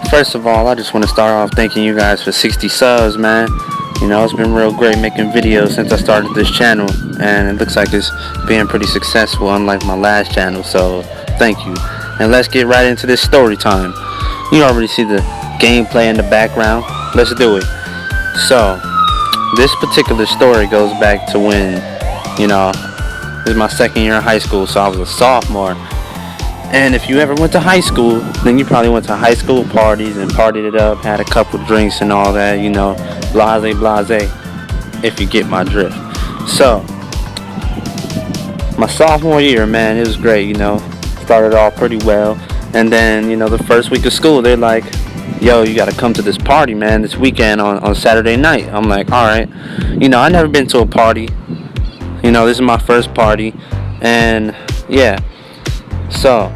First of all, I just want to start off thanking you guys for 60 subs, man. You know, it's been real great making videos since I started this channel, and it looks like it's being pretty successful, unlike my last channel, so thank you. And let's get right into this story time. You already see the gameplay in the background. Let's do it. So, this particular story goes back to when, this is my second year in high school, so I was a sophomore. And if you ever went to high school, then you probably went to high school parties and partied it up, had a couple drinks and all that, blase, if you get my drift. So, my sophomore year, man, it was great, started off pretty well. And then, the first week of school, they're like, yo, you gotta come to this party, man, this weekend on Saturday night. I'm like, alright. I never been to a party. This is my first party. And, yeah. So,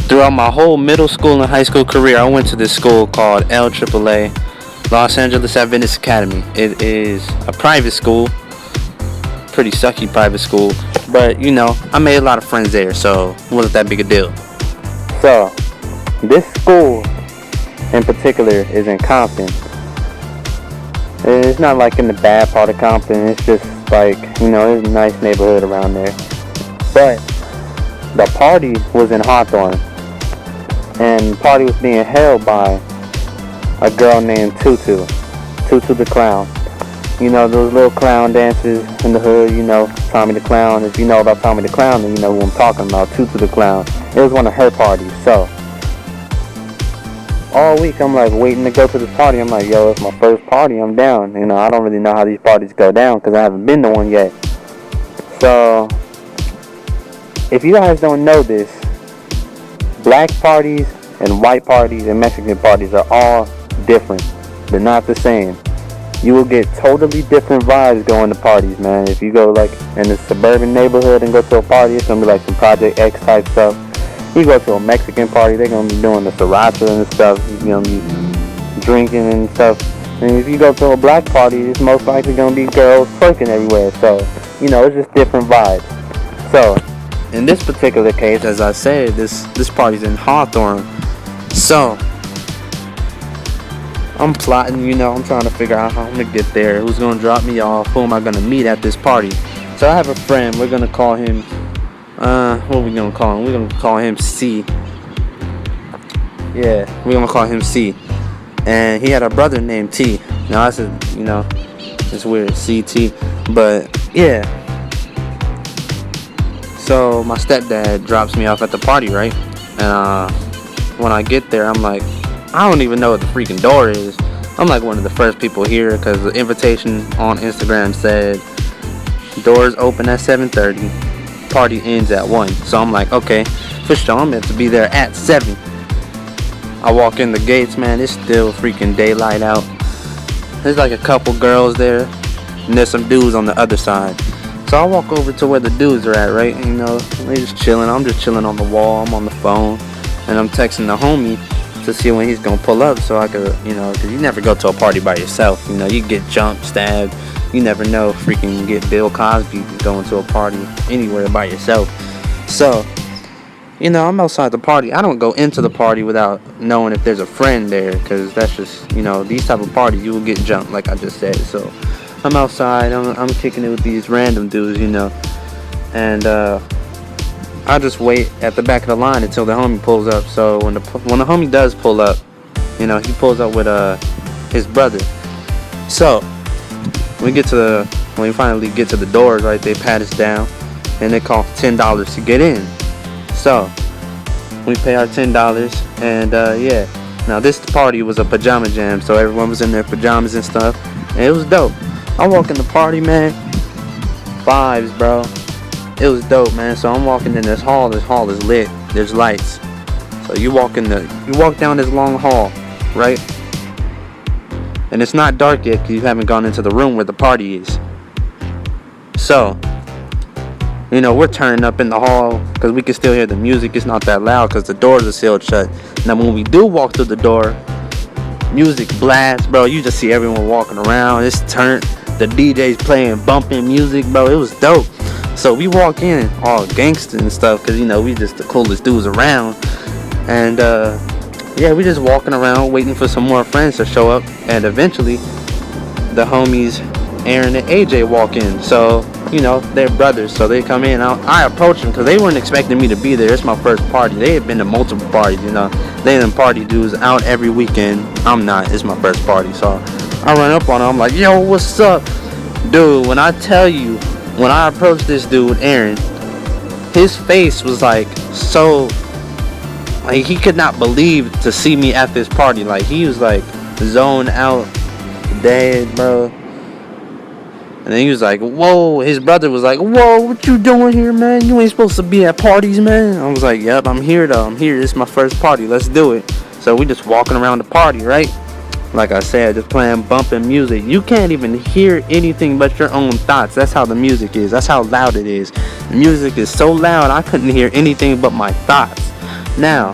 throughout my whole middle school and high school career, I went to this school called LAAA, Los Angeles Adventist Academy. It is a private school, pretty sucky private school, but I made a lot of friends there, so it wasn't that big a deal. So, this school in particular is in Compton. It's not like in the bad part of Compton, it's just like, it's a nice neighborhood around there. But the party was in Hawthorne, and the party was being held by a girl named Tutu the Clown. Those little clown dances in the hood, Tommy the Clown. If you know about Tommy the Clown, then you know who I'm talking about, Tutu the Clown. It was one of her parties. So, all week I'm like waiting to go to this party. I'm like, yo, it's my first party, I'm down. I don't really know how these parties go down because I haven't been to one yet. So, if you guys don't know this, black parties and white parties and Mexican parties are all different. They're not the same. You will get totally different vibes going to parties, man. If you go like in a suburban neighborhood and go to a party, it's gonna be like some Project X type stuff. You go to a Mexican party, they're gonna be doing the sriracha and stuff. You're gonna be drinking and stuff. And if you go to a black party, it's most likely gonna be girls twerking everywhere. So, it's just different vibes. So, in this particular case, as I said, this party's in Hawthorne. So, I'm plotting, I'm trying to figure out how I'm gonna get there, who's gonna drop me off, who am I gonna meet at this party. So I have a friend, we're gonna call him, what are we gonna call him? We're gonna call him C. Yeah, we're gonna call him C. And he had a brother named T. Now I said, it's weird, CT, but yeah. So my stepdad drops me off at the party, right? And when I get there, I'm like, I don't even know what the freaking door is. I'm like one of the first people here because the invitation on Instagram said doors open at 7:30, party ends at 1. So I'm like, okay, for sure, I'm meant to be there at 7. I walk in the gates, man, it's still freaking daylight out. There's like a couple girls there, and there's some dudes on the other side. So I walk over to where the dudes are at, right? And, they just chilling. I'm just chilling on the wall. I'm on the phone, and I'm texting the homie to see when he's gonna pull up, so I could, because you never go to a party by yourself. You get jumped, stabbed. You never know. Freaking get Bill Cosby going to a party anywhere by yourself. So, I'm outside the party. I don't go into the party without knowing if there's a friend there, because that's just, these type of parties you will get jumped, like I just said. So, I'm outside. I'm kicking it with these random dudes, and I just wait at the back of the line until the homie pulls up. So when the homie does pull up, he pulls up with his brother. So when we finally get to the doors, right, they pat us down, and they cost $10 to get in. So we pay our $10, and yeah. Now this party was a pajama jam, so everyone was in their pajamas and stuff, and it was dope. I walk in the party, man, vibes, bro. It was dope, man. So I'm walking in this hall. This hall is lit. There's lights. So you walk down this long hall, right? And it's not dark yet because you haven't gone into the room where the party is. So, we're turning up in the hall because we can still hear the music. It's not that loud because the doors are sealed shut. Now when we do walk through the door, music blasts, bro. You just see everyone walking around. It's turned. The DJ's playing bumping music, bro. It was dope. So we walk in all gangster and stuff because, we just the coolest dudes around. And yeah, we just walking around waiting for some more friends to show up, and eventually the homies Aaron and AJ walk in. So they're brothers, so they come in. I approach them because they weren't expecting me to be there. It's my first party. They had been to multiple parties. They them party dudes out every weekend. I'm not. It's my first party, so I run up on them. I'm like, yo, what's up, dude? When I tell you, when I approached this dude Aaron, his face was like so. Like, he could not believe to see me at this party. Like, he was like zoned out, dead, bro. And then he was like, whoa. His brother was like, whoa, what you doing here, man? You ain't supposed to be at parties, man. I was like, yep, I'm here though. I'm here. This is my first party. Let's do it. So we just walking around the party, right? Like I said, just playing bumping music. You can't even hear anything but your own thoughts. That's how the music is. That's how loud it is. The music is so loud I couldn't hear anything but my thoughts. Now,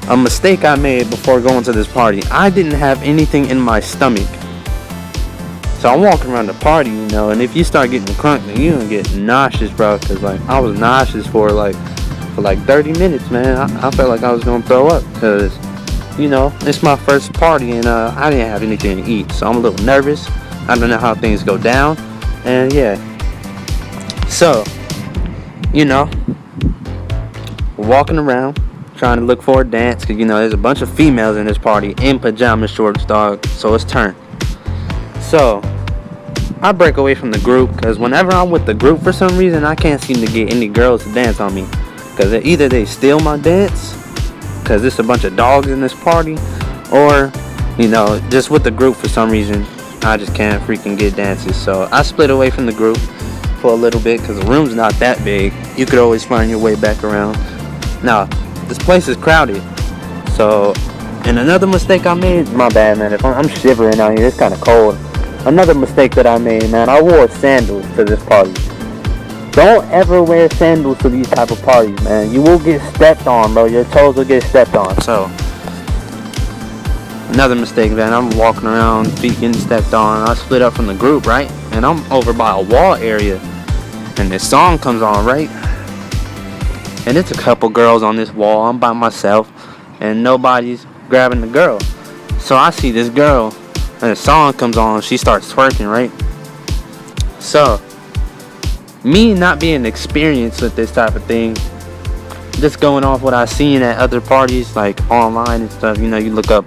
a mistake I made before going to this party. I didn't have anything in my stomach. So I'm walking around the party, and if you start getting crunk, then you're gonna get nauseous, bro. Cause like I was nauseous for 30 minutes, man. I felt like I was gonna throw up, cause it's my first party, and I didn't have anything to eat, so I'm a little nervous. I don't know how things go down, and yeah. So, walking around trying to look for a dance, because there's a bunch of females in this party in pajama shorts, dog. So it's turn. So I break away from the group, because whenever I'm with the group, for some reason I can't seem to get any girls to dance on me, because either they steal my dance because there's a bunch of dogs in this party, or just with the group, for some reason I just can't freaking get dances. So I split away from the group for a little bit, because the room's not that big. You could always find your way back around. Now this place is crowded. So, and another mistake I made, my bad, man, if I'm shivering out here, it's kind of cold. Another mistake that I made, man, I wore sandals to this party. Don't ever wear sandals to these type of parties, man. You will get stepped on, bro. Your toes will get stepped on. So, another mistake, man, I'm walking around, feet getting stepped on. I split up from the group, right? And I'm over by a wall area, and this song comes on, right? And it's a couple girls on this wall. I'm by myself, and nobody's grabbing the girl. So I see this girl, and the song comes on. She starts twerking, right? So, me not being experienced with this type of thing, just going off what I seen at other parties, like online and stuff. You look up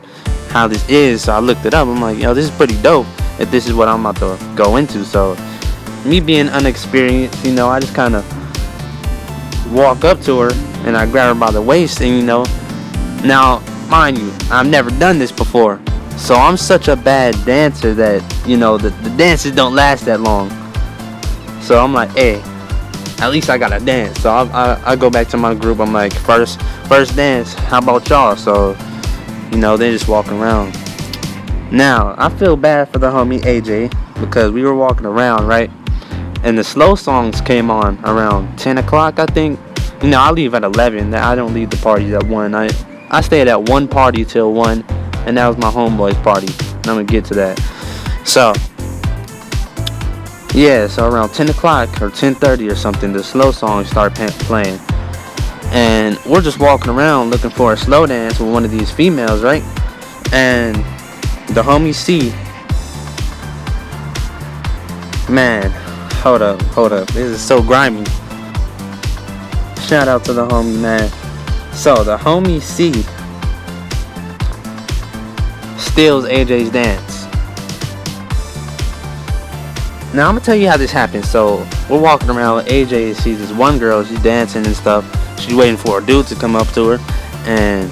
how this is. So I looked it up. I'm like, yo, this is pretty dope if this is what I'm about to go into. So, me being unexperienced, I just kind of walk up to her and I grab her by the waist, and now mind you, I've never done this before, so I'm such a bad dancer that the dances don't last that long. So I'm like, hey, at least I gotta dance. So I go back to my group. I'm like, first dance, how about y'all? So they just walking around. Now I feel bad for the homie AJ, because we were walking around, right? And the slow songs came on around 10 o'clock, I think. I leave at 11. I don't leave the parties at 1. I stayed at one party till 1, and that was my homeboy's party. And I'm going to get to that. So, yeah, so around 10 o'clock or 10:30 or something, the slow songs start playing. And we're just walking around looking for a slow dance with one of these females, right? And the homie C, man, hold up, this is so grimy. Shout out to the homie, man. So the homie C steals AJ's dance. Now I'm gonna tell you how this happened. So we're walking around with AJ, and sees this one girl, she's dancing and stuff. She's waiting for a dude to come up to her, and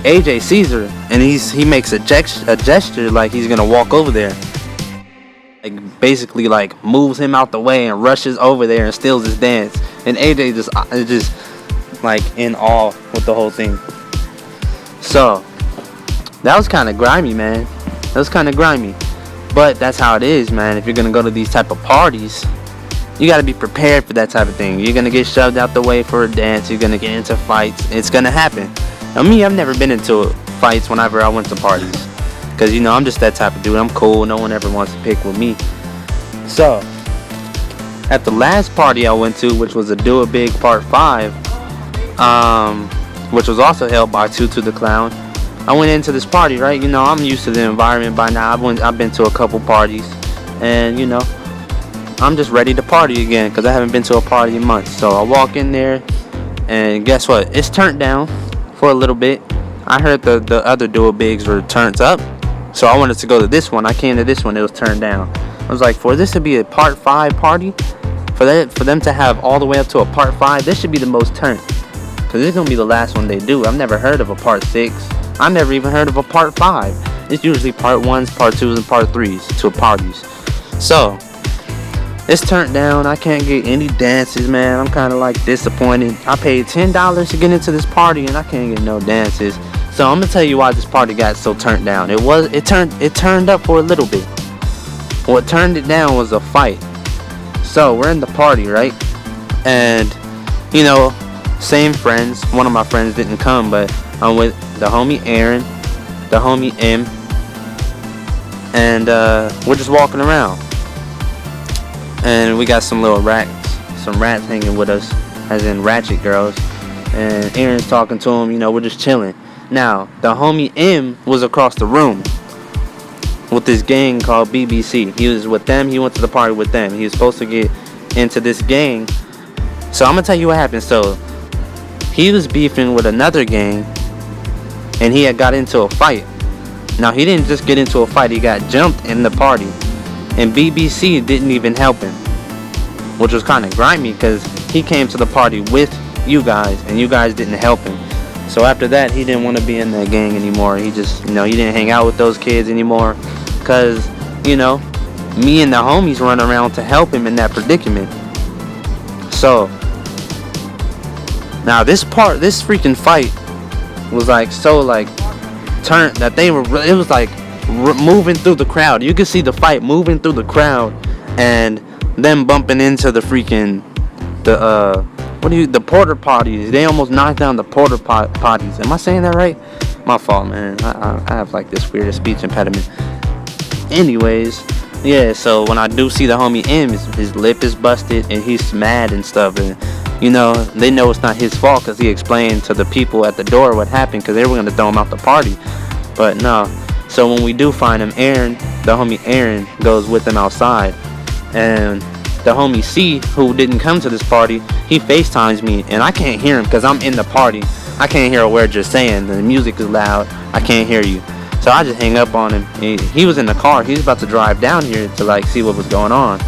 AJ sees her, and he makes a gesture like he's gonna walk over there. Like basically like moves him out the way and rushes over there and steals his dance. And AJ just like in awe with the whole thing. So that was kind of grimy, man. That was kind of grimy. But that's how it is, man. If you're gonna go to these type of parties, you gotta be prepared for that type of thing. You're gonna get shoved out the way for a dance. You're gonna get into fights. It's gonna happen. Now me, I've never been into fights whenever I went to parties, because I'm just that type of dude. I'm cool. No one ever wants to pick with me. So at the last party I went to, which was a Do It Big Part 5, which was also held by Tutu the Clown. I went into this party, right? You know, I'm used to the environment by now. I've been to a couple parties, and you know, I'm just ready to party again because I haven't been to a party in months. So I walk in there, and guess what? It's turned down for a little bit. I heard the other dual bigs were turned up, so I wanted to go to this one. I came to this one, it was turned down. I was like, for this to be a part 5 party, for them to have all the way up to a part 5, this should be the most turned, because it's gonna be the last one they do. I've never heard of a part 6. I never even heard of a part 5. It's usually part 1s, part 2s, and part 3s to parties. So it's turned down. I can't get any dances, man. I'm kind of like disappointed. I paid $10 to get into this party, and I can't get no dances. So I'm gonna tell you why this party got so turned down. It turned up for a little bit. What turned it down was a fight. So we're in the party, right? And you know, same friends. One of my friends didn't come, but I'm with the homie Aaron, the homie M, and we're just walking around. And we got some rats hanging with us, as in ratchet girls. And Aaron's talking to him, you know, we're just chilling. Now, the homie M was across the room with this gang called BBC. He was with them, he went to the party with them. He was supposed to get into this gang. So I'm gonna tell you what happened. So he was beefing with another gang, and he had got into a fight. Now, he didn't just get into a fight, he got jumped in the party. And BBC didn't even help him, which was kind of grimy because he came to the party with you guys, and you guys didn't help him. So after that, he didn't want to be in that gang anymore. He just, you know, he didn't hang out with those kids anymore because, you know, me and the homies run around to help him in that predicament. So now this freaking fight was like so like turned that it was like moving through the crowd. You could see the fight moving through the crowd, and them bumping into the freaking the porter potties. They almost knocked down the porter potties. Am I saying that right? My fault, man. I have like this weird speech impediment. Anyways, yeah. So when I do see the homie M, his lip is busted and he's mad and stuff, and you know they know it's not his fault because he explained to the people at the door what happened because they were gonna throw him out the party, but no. So when we do find him, the homie Aaron goes with him outside, and the homie C, who didn't come to this party, he FaceTimes me, and I can't hear him because I'm in the party. I can't hear a word you're saying. The music is loud. I can't hear you. So I just hang up on him. He was in the car. He was about to drive down here to like see what was going on.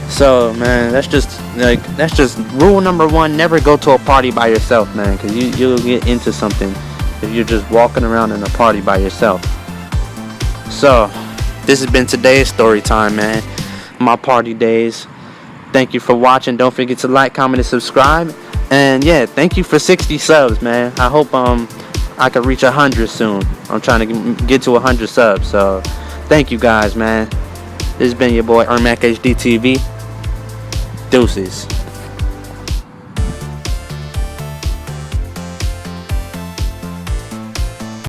So man, that's just rule number 1: never go to a party by yourself, man, because you'll get into something if you're just walking around in a party by yourself. So this has been today's story time, man. My party days. Thank you for watching. Don't forget to like, comment, and subscribe. And yeah, thank you for 60 subs, man. I hope I could reach 100 soon. I'm trying to get to 100 subs. So thank you guys, man. This has been your boy ERmaCc TV. Deuces.